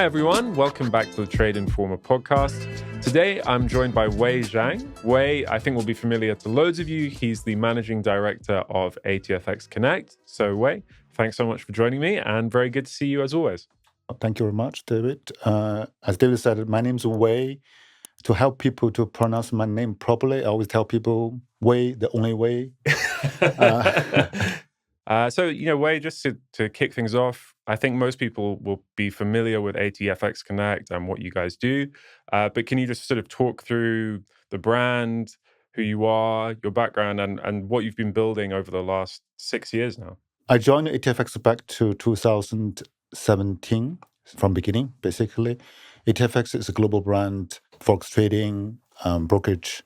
everyone. Welcome back to the TradeInformer Podcast. Today, I'm joined by Wei Zhang. Wei, I think, will be familiar to loads of you. He's the managing director of ATFX Connect. So, Wei, thanks so much for joining me, and very good to see you as always. Thank you very much, David. As David said, my name's Wei. To help people to pronounce my name properly, I always tell people, Wei, the only way. Wei, just to kick things off, I think most people will be familiar with ATFX Connect and what you guys do. But can you just sort of talk through the brand, who you are, your background, and what you've been building over the last 6 years now? I joined ATFX back to 2017 from beginning, basically. ATFX is a global brand, forex trading, brokerage.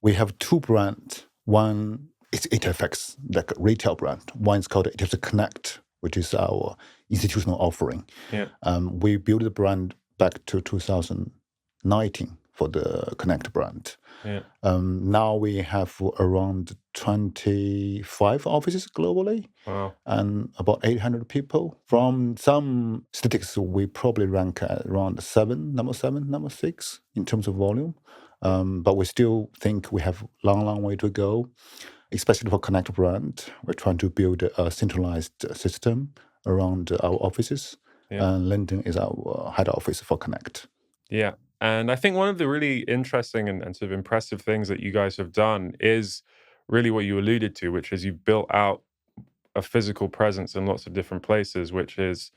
We have two brands. One is ATFX, like a retail brand. One is called ATFX Connect, which is our institutional offering. Yeah. We built the brand back to 2019 for the Connect brand. Yeah. Now we have around 25 offices globally. Wow. And about 800 people. From some statistics, we probably rank at around number 6 in terms of volume. But we still think we have long way to go, especially for Connect brand. We're trying to build a centralized system around our offices. Yeah. And London is our head office for Connect. Yeah. And I think one of the really interesting and sort of impressive things that you guys have done is really what you alluded to, which is you've built out a physical presence in lots of different places, which is,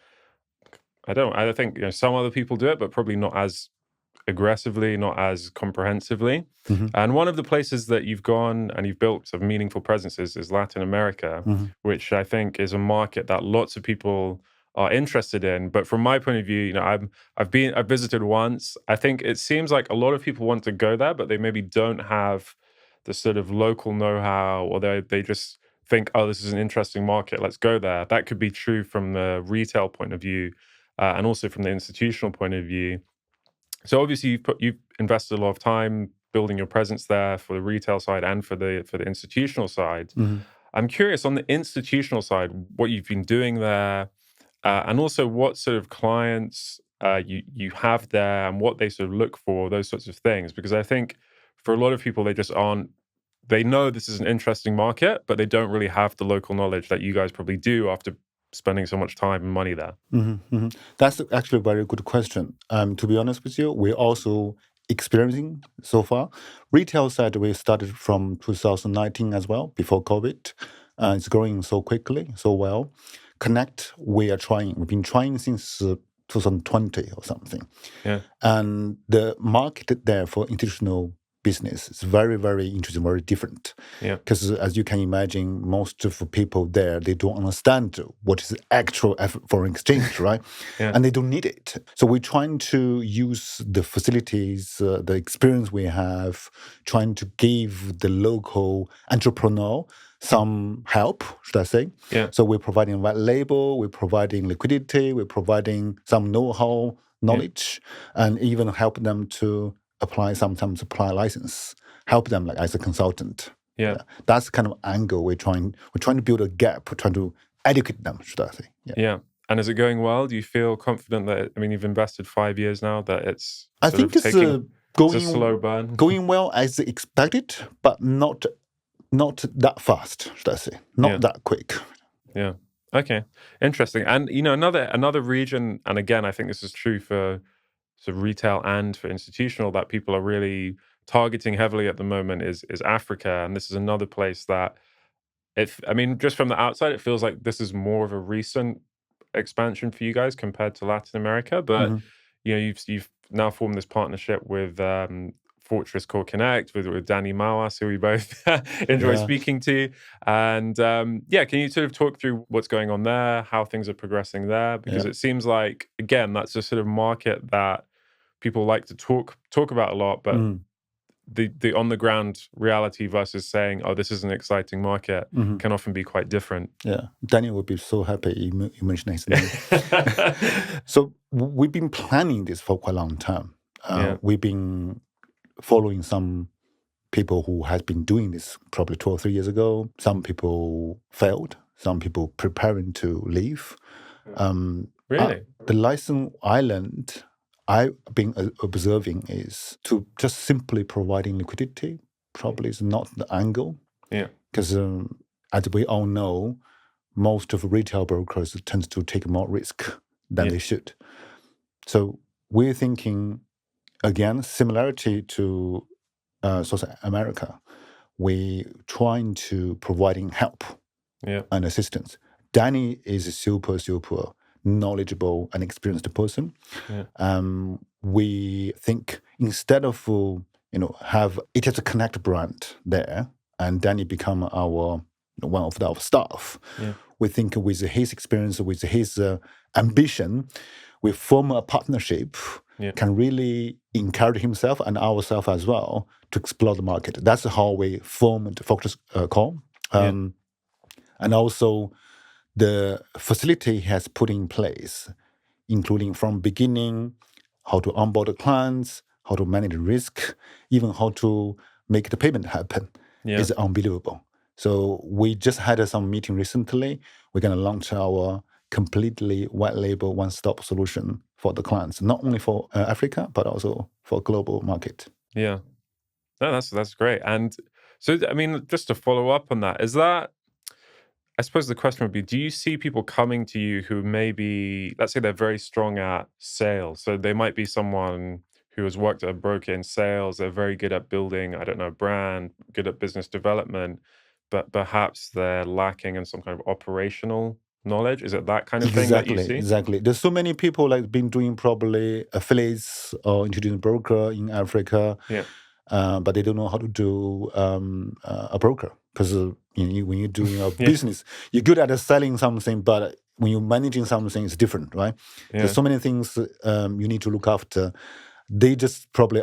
I think some other people do it, but probably not as aggressively, not as comprehensively. Mm-hmm. And one of the places that you've gone and you've built some meaningful presences is Latin America, Mm-hmm. which I think is a market that lots of people are interested in. But from my point of view, I've visited once. I think it seems like a lot of people want to go there, but they maybe don't have the sort of local know-how, or they just think, oh, this is an interesting market, let's go there. That could be true from the retail point of view, and also from the institutional point of view. So obviously you've invested a lot of time building your presence there for the retail side and for the institutional side. Mm-hmm. I'm curious on the institutional side, what you've been doing there, and also what sort of clients you have there and what they sort of look for, those sorts of things. Because I think for a lot of people, they know this is an interesting market, but they don't really have the local knowledge that you guys probably do after spending so much time and money there. Mm-hmm, mm-hmm. That's actually a very good question. To be honest with you, we're also experiencing so far. Retail side, we started from 2019 as well, before COVID. It's growing so quickly, so well. Connect, we've been trying since 2020 or something. Yeah. And the market there for institutional business is very, very interesting, very different. Yeah. Because as you can imagine, most of the people there, they don't understand what is actual foreign exchange, right? Yeah. And they don't need it. So we're trying to use the facilities, the experience we have, trying to give the local entrepreneur some help, should I say. Yeah. So we're providing white label, we're providing liquidity, we're providing some know-how, knowledge, and even help them to apply sometimes supply license, help them like as a consultant. Yeah. That's the kind of angle we're trying to build a gap. We're trying to educate them, should I say. Yeah. And is it going well? Do you feel confident that, you've invested 5 years now, that it's I think it's a slow burn? Going well as expected, but not that fast, should I say. Not that quick. Yeah. Okay. Interesting. And, another region, and again, I think this is true for sort of retail and for institutional, that people are really targeting heavily at the moment is Africa. And this is another place that, just from the outside, it feels like this is more of a recent expansion for you guys compared to Latin America. But, you've now formed this partnership with Fortress Core Connect with Danny Mawas, who we both enjoy speaking to. And can you sort of talk through what's going on there, how things are progressing there? Because it seems like, again, that's a sort of market that people like to talk about a lot, but the on the ground reality versus saying, oh, this is an exciting market, can often be quite different. Yeah, Danny would be so happy you mentioned his name. So we've been planning this for quite a long time. We've been following some people who has been doing this probably 2 or 3 years ago. Some people failed. Some people preparing to leave. Really? The license island I've been observing is to just simply providing liquidity probably is not the angle. Yeah. Because as we all know, most of retail brokers tend to take more risk than they should. So we're thinking, again, similarity to South America, we're trying to providing help and assistance. Danny is a super knowledgeable and experienced person. We think instead of have ATFX Connect brand there and Danny become our one of our staff, we think with his experience, with his ambition, we form a partnership, can really encourage himself and ourselves as well to explore the market. That's how we formed Focus Call. And also the facility he has put in place, including from beginning, how to onboard the clients, how to manage risk, even how to make the payment happen is unbelievable. So we just had some meeting recently. We're going to launch our completely white label one-stop solution for the clients, not only for Africa, but also for global market. Yeah. No, that's great. And so, I mean, just to follow up on that, I suppose the question would be, do you see people coming to you who maybe, let's say they're very strong at sales. So they might be someone who has worked at a broker in sales. They're very good at building, I don't know, brand, good at business development, but perhaps they're lacking in some kind of operational knowledge. Is it that kind of thing that you see? Exactly. There's so many people like been doing probably affiliates or introducing broker in Africa, but they don't know how to do a broker because when you're doing a business, you're good at selling something, but when you're managing something, it's different, right? There's so many things you need to look after. They just probably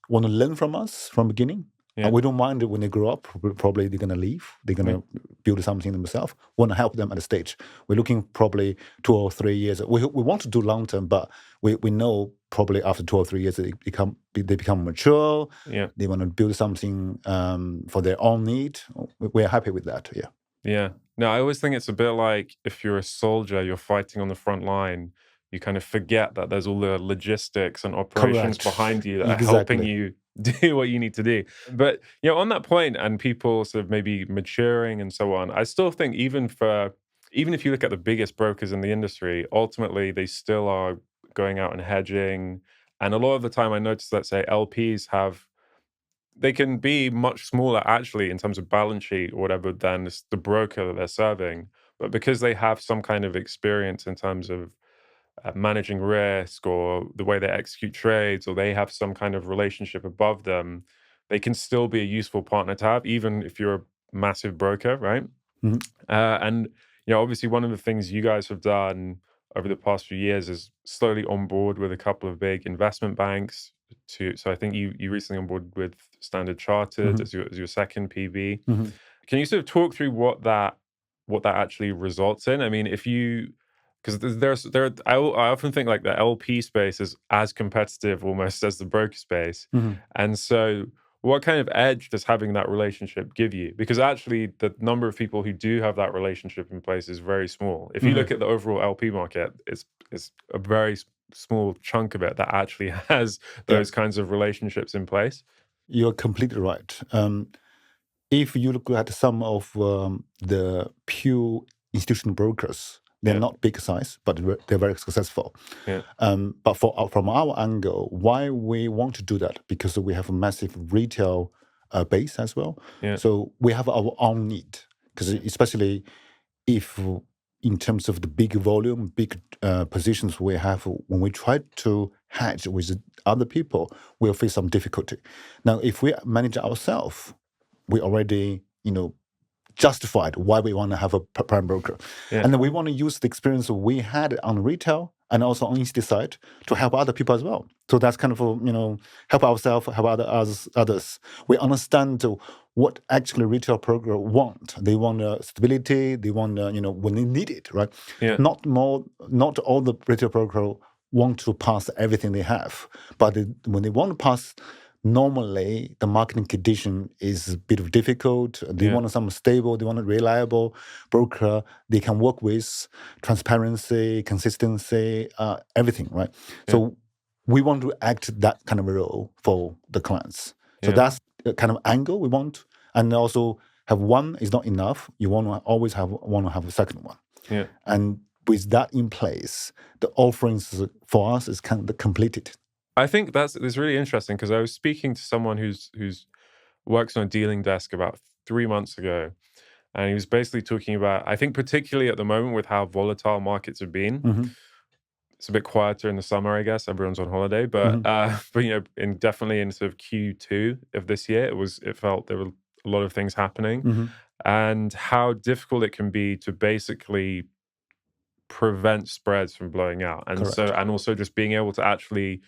want to learn from us from beginning. And we don't mind it when they grow up. Probably they're going to leave. They're going to build something themselves. Want to help them at the stage. We're looking probably 2 or 3 years. We want to do long term, but we know probably after 2 or 3 years they become mature. They want to build something for their own need. We're happy with that. Yeah. No, I always think it's a bit like if you're a soldier, you're fighting on the front line. You kind of forget that there's all the logistics and operations behind you that are helping you do what you need to do. But on that point, and people sort of maybe maturing and so on, I still think even if you look at the biggest brokers in the industry, ultimately they still are going out and hedging. And a lot of the time I notice that, say, LPs they can be much smaller actually in terms of balance sheet or whatever than the broker that they're serving. But because they have some kind of experience in terms of managing risk or the way they execute trades, or they have some kind of relationship above them, they can still be a useful partner to have, even if you're a massive broker, right? And obviously one of the things you guys have done over the past few years is slowly on board with a couple of big investment banks. So I think you recently on board with Standard Chartered as your second PB. Can you sort of talk through what that actually results in? I mean, because I often think like the LP space is as competitive almost as the broker space. And so what kind of edge does having that relationship give you? Because actually the number of people who do have that relationship in place is very small. If you look at the overall LP market, it's a very small chunk of it that actually has those kinds of relationships in place. You're completely right. If you look at some of the pure institutional brokers, they're not big size, but they're very successful. But from our angle, why we want to do that? Because we have a massive retail base as well. So we have our own need. Because especially if in terms of the big volume, big positions we have, when we try to hedge with other people, we'll face some difficulty. Now, if we manage ourselves, we already, justified why we want to have a prime broker. And then we want to use the experience we had on retail and also on institute side to help other people as well. So that's kind of, help ourselves, help others. We understand what actually retail broker want. They want stability. They want, when they need it, right? Not all the retail broker want to pass everything they have. But when they want to pass normally the marketing condition is a bit difficult. They want someone stable, they want a reliable broker they can work with, transparency, consistency, everything, right? So we want to act that kind of a role for the clients. So that's the kind of angle we want. And also have one is not enough. You want to always want to have a second one. Yeah. And with that in place, the offerings for us is kind of completed. I think that's really interesting because I was speaking to someone who's works on a dealing desk about 3 months ago, and he was basically talking about, I think particularly at the moment with how volatile markets have been, it's a bit quieter in the summer, I guess. Everyone's on holiday, but definitely in sort of Q2 of this year, it felt there were a lot of things happening, and how difficult it can be to basically prevent spreads from blowing out, and also just being able to actually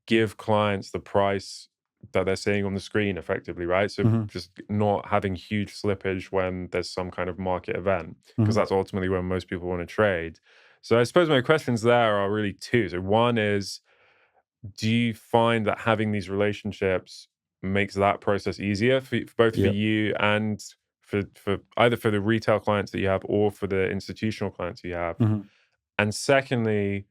give clients the price that they're seeing on the screen effectively, right? So just not having huge slippage when there's some kind of market event, because that's ultimately when most people want to trade. So I suppose my questions there are really two. So one is, do you find that having these relationships makes that process easier for both for you and for either for the retail clients that you have or for the institutional clients you have? And secondly,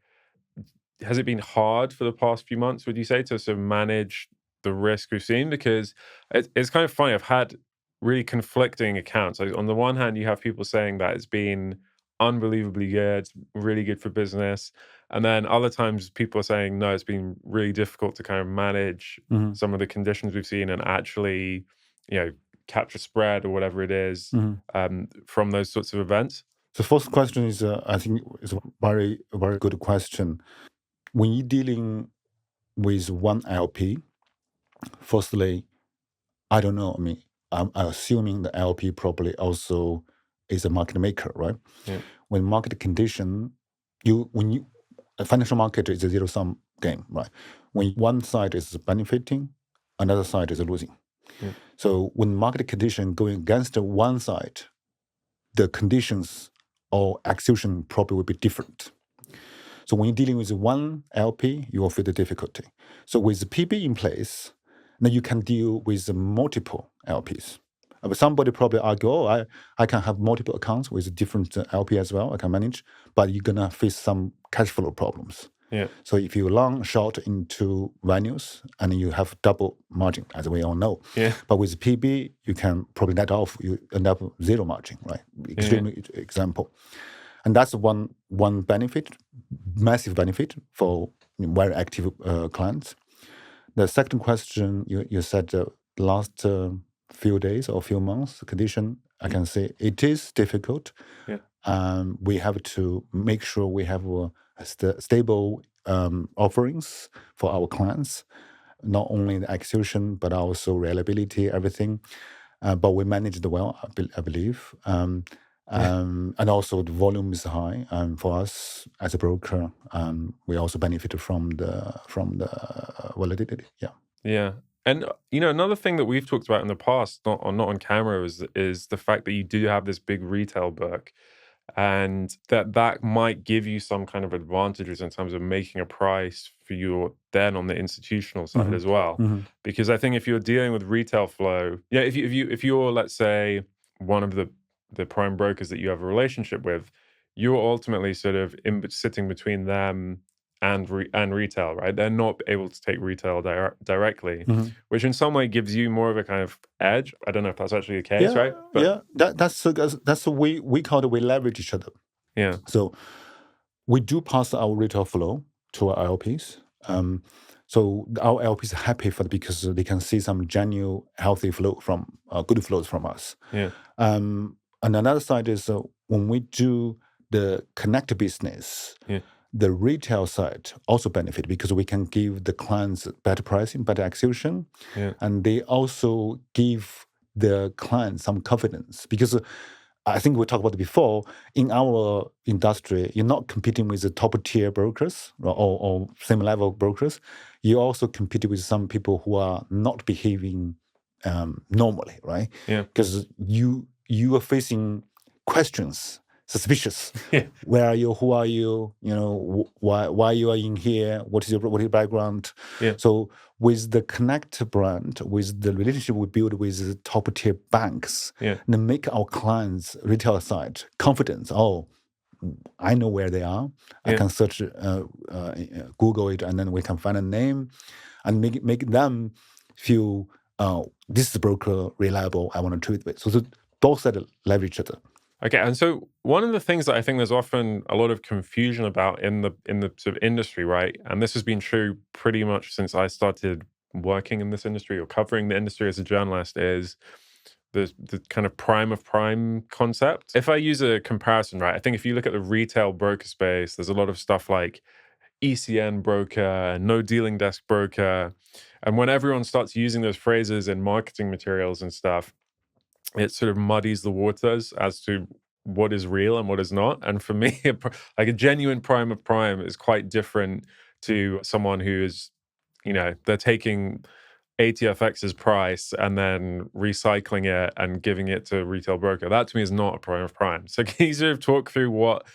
has it been hard for the past few months, would you say, to sort of manage the risk we've seen? Because it's kind of funny. I've had really conflicting accounts. Like, on the one hand, you have people saying that it's been unbelievably good, really good for business. And then other times people are saying, no, it's been really difficult to kind of manage some of the conditions we've seen and actually, capture spread or whatever it is from those sorts of events. The first question is, I think, is a very good question. When you're dealing with one LP, firstly, I don't know. I mean, I'm assuming the LP probably also is a market maker, right? Yeah. When market condition, a financial market is a zero-sum game, right? When one side is benefiting, another side is losing. Yeah. So when market condition going against one side, the conditions or execution probably will be different. So when you're dealing with one LP, you will feel the difficulty. So with the PB in place, now you can deal with multiple LPs. But somebody probably argue, I can have multiple accounts with different LP as well, I can manage, but you're going to face some cash flow problems. Yeah. So if you long short into venues and you have double margin, as we all know. Yeah. But with PB, you can probably net off, you end up zero margin, right? Extreme example. And that's one benefit, massive benefit for very active clients. The second question, you said the last few days or few months, the condition, I can say it is difficult. Yeah. We have to make sure we have stable offerings for our clients, not only the execution, but also reliability, everything. But we managed well, I believe. And also the volume is high for us as a broker. We also benefit from the volatility. Yeah. And another thing that we've talked about in the past, not on camera, is the fact that you do have this big retail book, and that might give you some kind of advantages in terms of making a price for you then on the institutional side as well. Because I think if you're dealing with retail flow, if you're, let's say, one of the prime brokers that you have a relationship with, you're ultimately sort of sitting between them and retail, right? They're not able to take retail directly, which in some way gives you more of a kind of edge. I don't know if that's actually the case, right? But that's the way we call it. We leverage each other. Yeah. So we do pass our retail flow to our LPs. So our LPs are happy because they can see some genuine, healthy flow from good flows from us. Yeah. And another side is when we do the connect business, the retail side also benefit because we can give the clients better pricing, better execution, and they also give the client some confidence because I think we talked about it before. In our industry, you're not competing with the top tier brokers or same level brokers. You also compete with some people who are not behaving normally, right? Yeah. Because you are facing questions suspicious. Yeah. Where are you? Who are you? Why you are in here? What is your background? Yeah. So with the Connect brand, with the relationship we build with the top tier banks, Yeah. and make our clients retail side confidence. Oh, I know where they are. I Yeah. can search, Google it, and then we can find a name, and make them feel, this is the broker reliable. I want to trade with. So both sides leverage each other. Okay, and so one of the things that I think there's often a lot of confusion about in the sort of industry, right? And this has been true pretty much since I started working in this industry or covering the industry as a journalist, is the kind of prime of prime concept. If I use a comparison, right, I think if you look at the retail broker space, there's a lot of stuff like ECN broker, no dealing desk broker. And when everyone starts using those phrases in marketing materials and stuff, it sort of muddies the waters as to what is real and what is not. And for me, like a genuine prime of prime is quite different to someone who is, they're taking ATFX's price and then recycling it and giving it to a retail broker. That to me is not a prime of prime. So can you sort of talk through what,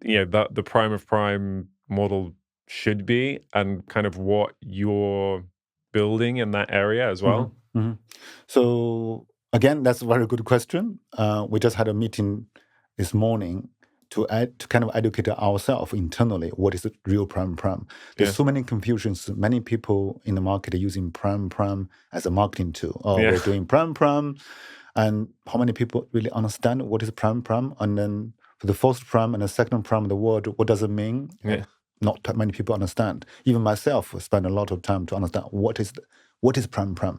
the prime of prime model should be and kind of what you're building in that area as well? Mm-hmm. So again, that's a very good question. We just had a meeting this morning to kind of educate ourselves internally what is the real prime. There's so many confusions. Many people in the market are using prime as a marketing tool. We're doing prime, and how many people really understand what is prime? And then for the first prime and the second prime, the word, what does it mean? Not that many people understand. Even myself spend a lot of time to understand what is prime.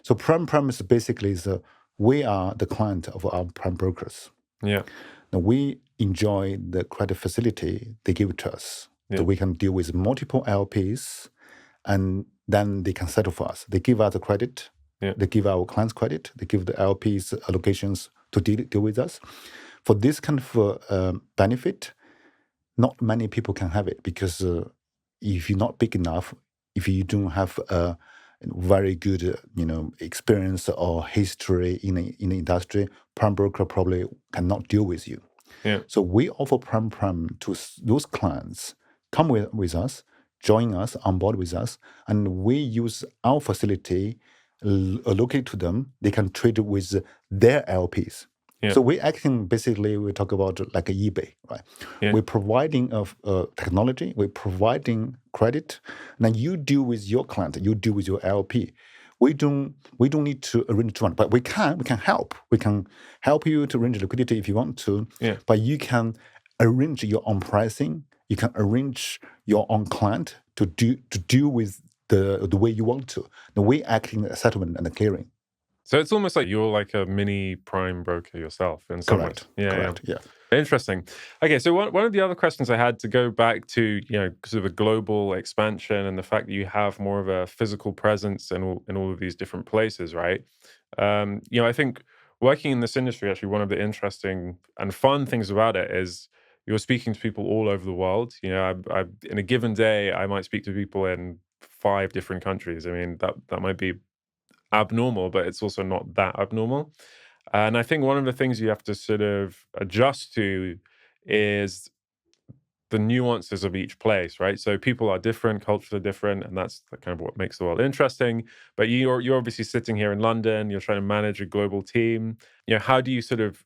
So prime is basically we are the client of our prime brokers. Yeah. Now we enjoy the credit facility they give to us. Yeah. So we can deal with multiple LPs, and then they can settle for us. They give us the credit. Yeah. They give our clients credit. They give the LPs allocations to deal with us. For this kind of benefit, not many people can have it, because if you're not big enough, if you don't have a very good experience or history in the industry, prime broker probably cannot deal with you. Yeah. So we offer prime to those clients, come with us, join us, on board with us, and we use our facility, allocate to them. They can trade with their LPs. Yeah. So we're acting, basically, we talk about like a eBay, right? Yeah. We're providing technology, we're providing credit, and then you deal with your client, you deal with your LP. We don't need to arrange one, but we can help. We can help you to arrange liquidity if you want to. Yeah. But you can arrange your own pricing. You can arrange your own client to deal with the way you want to. The way acting the settlement and the clearing. So it's almost like you're like a mini prime broker yourself in some ways. Correct. Yeah. Interesting. Okay, so one of the other questions I had to go back to, sort of a global expansion and the fact that you have more of a physical presence in all of these different places, right? I think working in this industry, actually, one of the interesting and fun things about it is you're speaking to people all over the world. I in a given day, I might speak to people in 5 different countries. I mean, that might be abnormal, but it's also not that abnormal. And I think one of the things you have to sort of adjust to is the nuances of each place, right? So people are different, cultures are different, and that's kind of what makes the world interesting. But you're obviously sitting here in London, you're trying to manage a global team. How do you sort of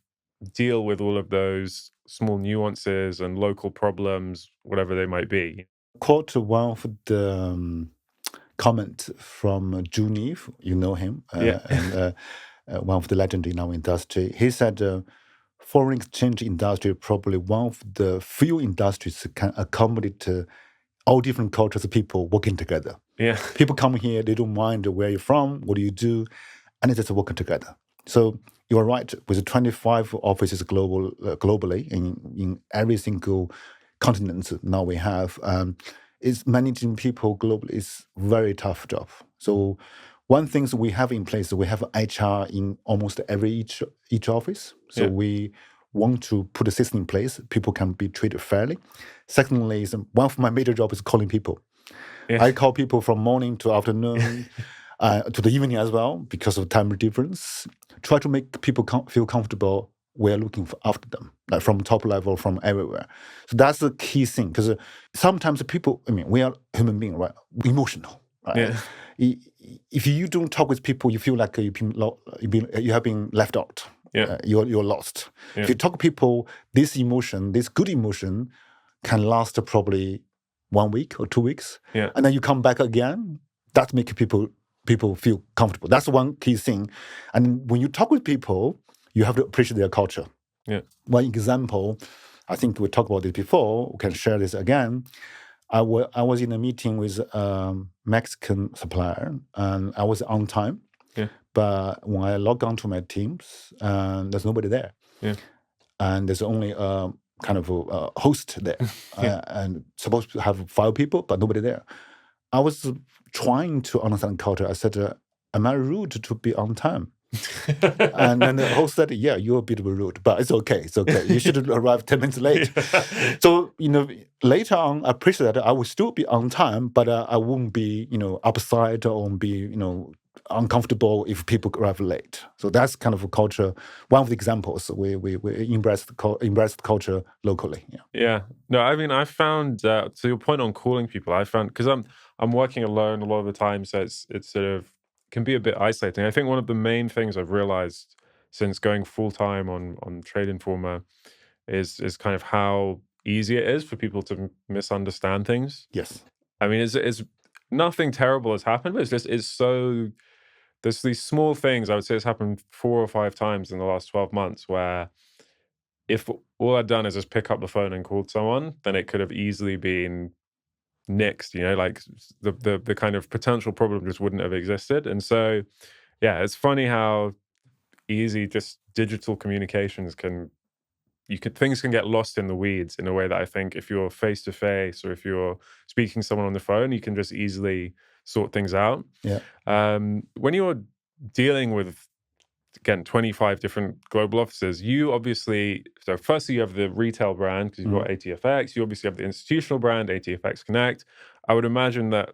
deal with all of those small nuances and local problems, whatever they might be? Quote one of the comment from Junive, you know him, and one of the legends in our industry. He said, foreign exchange industry probably one of the few industries that can accommodate all different cultures of people working together. Yeah. People come here, they don't mind where you're from, what do you do, and it's just working together. So you're right, with 25 offices globally in every single continent now we have, is managing people globally is very tough job. So one thing we have in place, we have HR in almost each office. So we want to put a system in place. People can be treated fairly. Secondly, one of my major jobs is calling people. Yeah. I call people from morning to afternoon, to the evening as well, because of time difference. Try to make people feel comfortable we're looking for after them, like from top level, from everywhere. So that's the key thing, because sometimes people, I mean, we are human beings, right? Emotional, right? Yeah. If you don't talk with people, you feel like you have been left out. Yeah. You're lost. Yeah. If you talk to people, this emotion, this good emotion, can last probably 1 week or 2 weeks, Yeah. and then you come back again. That makes people feel comfortable. That's one key thing. And when you talk with people, you have to appreciate their culture. Yeah. One example, I think we talked about this before. We can share this again. I was in a meeting with a Mexican supplier, and I was on time. Yeah. But when I log on to my Teams, there's nobody there. Yeah. And there's only kind of a host there, Yeah. and supposed to have 5 people, but nobody there. I was trying to understand culture. I said, am I rude to be on time? And then the host said, yeah, you're a bit rude, but it's okay. It's okay. You should arrive 10 minutes late. Yeah. So, later on, I appreciate that I will still be on time, but I won't be, upset or won't be, uncomfortable if people arrive late. So that's kind of a culture. One of the examples we embraced culture locally. Yeah. Yeah. No, I mean, I found to your point on calling people, I found, because I'm working alone a lot of the time, so it's sort of can be a bit isolating. I think one of the main things I've realized since going full time on TradeInformer is kind of how easy it is for people to misunderstand things. Yes. I mean, it's nothing terrible has happened, but it's so there's these small things. I would say it's happened 4 or 5 times in the last 12 months where if all I'd done is just pick up the phone and called someone, then it could have easily been nixed, like the kind of potential problem just wouldn't have existed. And so, yeah, it's funny how easy just digital communications things can get lost in the weeds in a way that I think if you're face to face or if you're speaking to someone on the phone, you can just easily sort things out. Yeah. When you're dealing with, again, 25 different global offices, you obviously, so firstly you have the retail brand because you've got ATFX, you obviously have the institutional brand, ATFX Connect. I would imagine that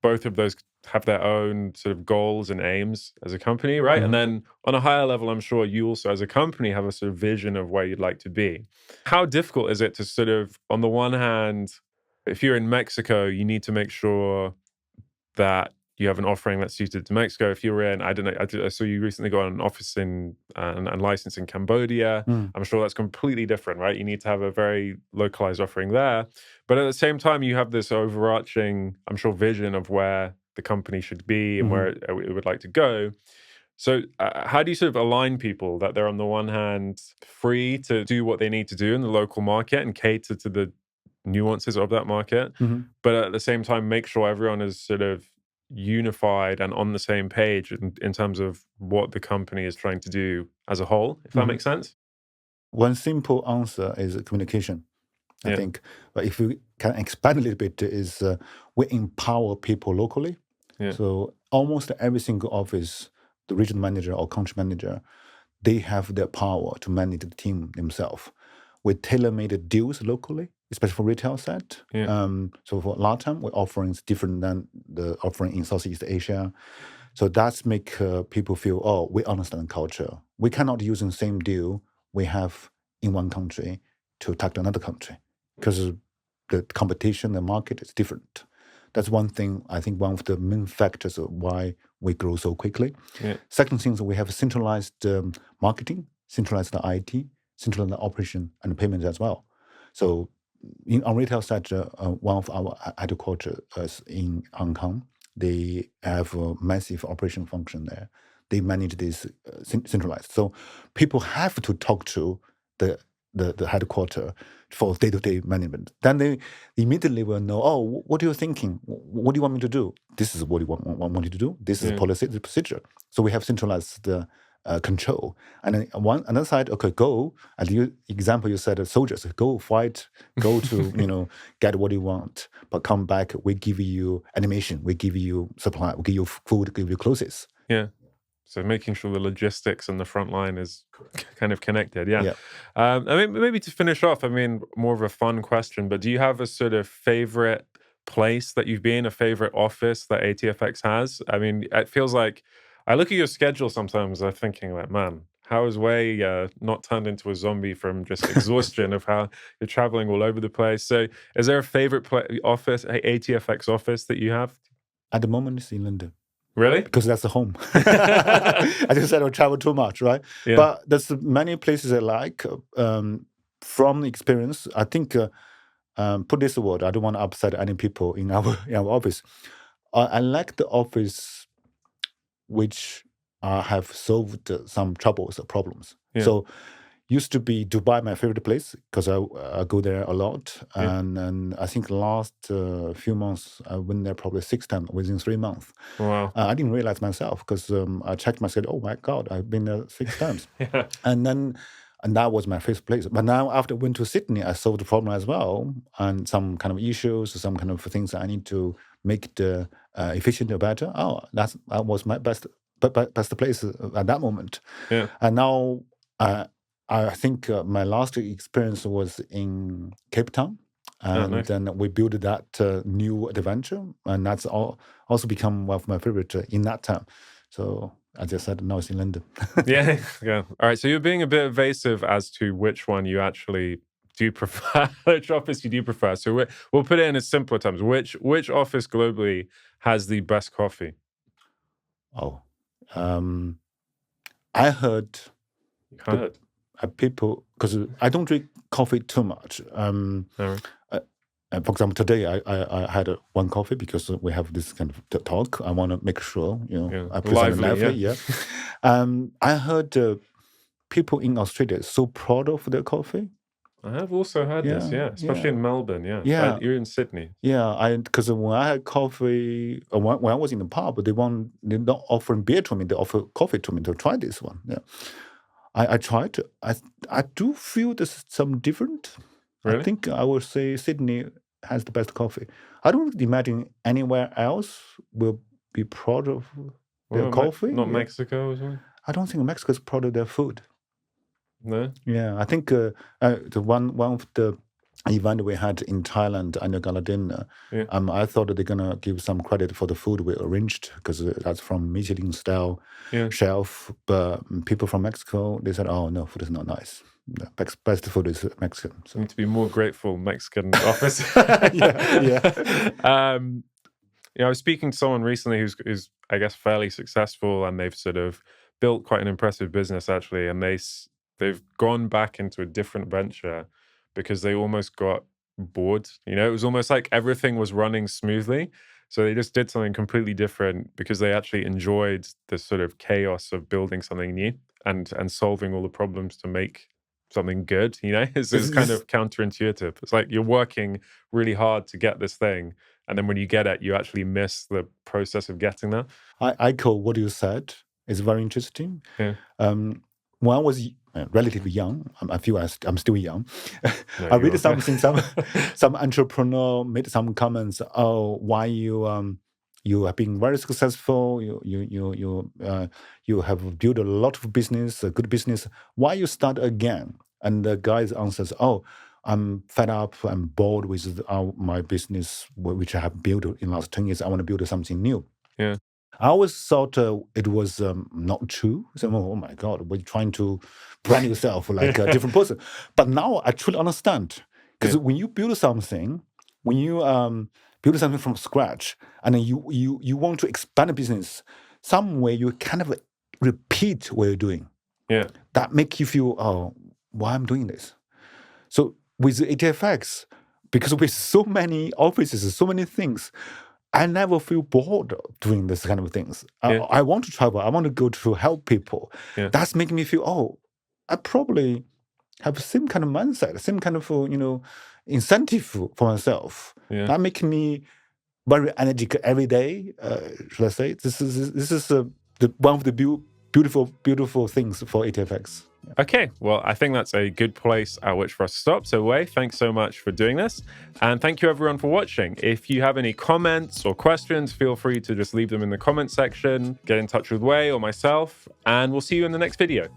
both of those have their own sort of goals and aims as a company, right? And then on a higher level, I'm sure you also as a company have a sort of vision of where you'd like to be. How difficult is it to sort of, on the one hand, if you're in Mexico, you need to make sure that you have an offering that's suited to Mexico. If you're in, I don't know, I saw you recently got an office in and license in Cambodia. I'm sure that's completely different, right? You need to have a very localized offering there. But at the same time, you have this overarching, I'm sure, vision of where the company should be and where it would like to go. So how do you sort of align people that they're on the one hand free to do what they need to do in the local market and cater to the nuances of that market, but at the same time make sure everyone is sort of unified and on the same page in terms of what the company is trying to do as a whole, if that makes sense? One simple answer is communication, I think. But if we can expand a little bit, is we empower people locally. Yeah. So almost every single office, the regional manager or country manager, they have the power to manage the team themselves. We tailor-made deals locally, especially for retail side. So for LATAM, we're offering different than the offering in Southeast Asia. So that's make people feel, oh, we understand culture. We cannot use the same deal we have in one country to attack another country because the competition, the market is different. That's one thing, I think one of the main factors of why we grow so quickly. Second thing is we have centralized marketing, centralized IT, centralized operation and payment as well. So on retail side, one of our headquarters is in Hong Kong. They have a massive operation function there. They manage this centralized. So people have to talk to the headquarters for day-to-day management. Then they immediately will know, oh, what are you thinking? What do you want me to do? This is what you want you to do. This is policy, the procedure. So we have centralized the control. And then another side, okay, go. As you example, you said soldiers, go fight, go to get what you want, but come back. We give you animation, we give you supply, we give you food, we give you clothes. Yeah. So making sure the logistics and the front line is kind of connected. Yeah. Yeah. I mean, maybe to finish off, I mean, more of a fun question, but do you have a sort of favorite place that you've been, a favorite office that ATFX has? I mean, it feels like I look at your schedule sometimes, I'm thinking like, man, How is Wei not turned into a zombie from just exhaustion of how you're traveling all over the place? So, is there a favorite office, ATFX office that you have? At the moment, it's in London. Really? Because that's the home. I just said I don't travel too much, right? Yeah. But there's many places I like. From experience, I think, put this word, I don't want to upset any people in our office. I like the office which have solved some troubles or problems. Yeah. So used to be Dubai my favorite place because I go there a lot. Yeah. And I think last few months I went there probably 6 times within 3 months. Wow. I didn't realize myself because I checked myself. Oh my God, I've been there 6 times. Yeah. And that was my first place. But now after I went to Sydney, I solved the problem as well, and some kind of issues, some kind of things I need to make the efficient better. Oh, that was my best place at that moment. Yeah. And now I think my last experience was in Cape Town. And nice. then we built that new adventure, and that's also become one of my favorite in that time. So as I said, now it's in London. Yeah. All right. So you're being a bit evasive as to which one you actually do prefer, which office you do prefer. So we'll put it in as simpler terms. Which office globally has the best coffee? Oh, I heard people, because I don't drink coffee too much. For example, today I had one coffee because we have this kind of talk. I want to make sure, I present lively. Yeah. I heard people in Australia are so proud of their coffee. I have also heard this, especially in Melbourne. Yeah. You're in Sydney. Yeah, because when I had coffee, when I was in the pub, they're not offering beer to me. They offer coffee to me to try this one. Yeah, I tried. I do feel there's some different. Really? I think I would say Sydney has the best coffee. I don't imagine anywhere else will be proud of their coffee. Not Mexico or something? I don't think Mexico is proud of their food. No? Yeah, I think the one of the event we had in Thailand under gala dinner, I thought that they're gonna give some credit for the food we arranged because that's from Michelin style chef. But people from Mexico, they said, "Oh no, food is not nice. The best food is Mexican." So. You need to be more grateful, Mexican office. yeah. I was speaking to someone recently who's I guess fairly successful, and they've sort of built quite an impressive business actually, and they've gone back into a different venture because they almost got bored. It was almost like everything was running smoothly. So they just did something completely different because they actually enjoyed the sort of chaos of building something new and solving all the problems to make something good. It's kind of counterintuitive. It's like you're working really hard to get this thing, and then when you get it, you actually miss the process of getting there. I echo what you said. It's very interesting. Yeah. When I was relatively young, I feel I'm still young. No, I read something. Some entrepreneur made some comments. Oh, why you have been very successful. You have built a lot of business, a good business. Why you start again? And the guy's answers, "Oh, I'm fed up. I'm bored with my business, which I have built in the last 10 years. I want to build something new." Yeah. I always thought it was not true. So, oh my God, we're trying to brand yourself like a different person. But now I truly understand. Because when you build something, when you build something from scratch, and then you want to expand a business, some way you kind of repeat what you're doing. Yeah. That make you feel, oh, why I'm doing this? So with ATFX, because with so many offices, so many things, I never feel bored doing this kind of things. I want to travel. I want to go to help people. Yeah. That's making me feel, oh, I probably have the same kind of mindset, same kind of, incentive for myself. Yeah. That makes me very energetic every day, should I say. This is one of the beautiful things for ATFX. Okay, well, I think that's a good place at which for us to stop. So, Wei, thanks so much for doing this. And thank you, everyone, for watching. If you have any comments or questions, feel free to just leave them in the comment section, get in touch with Wei or myself, and we'll see you in the next video.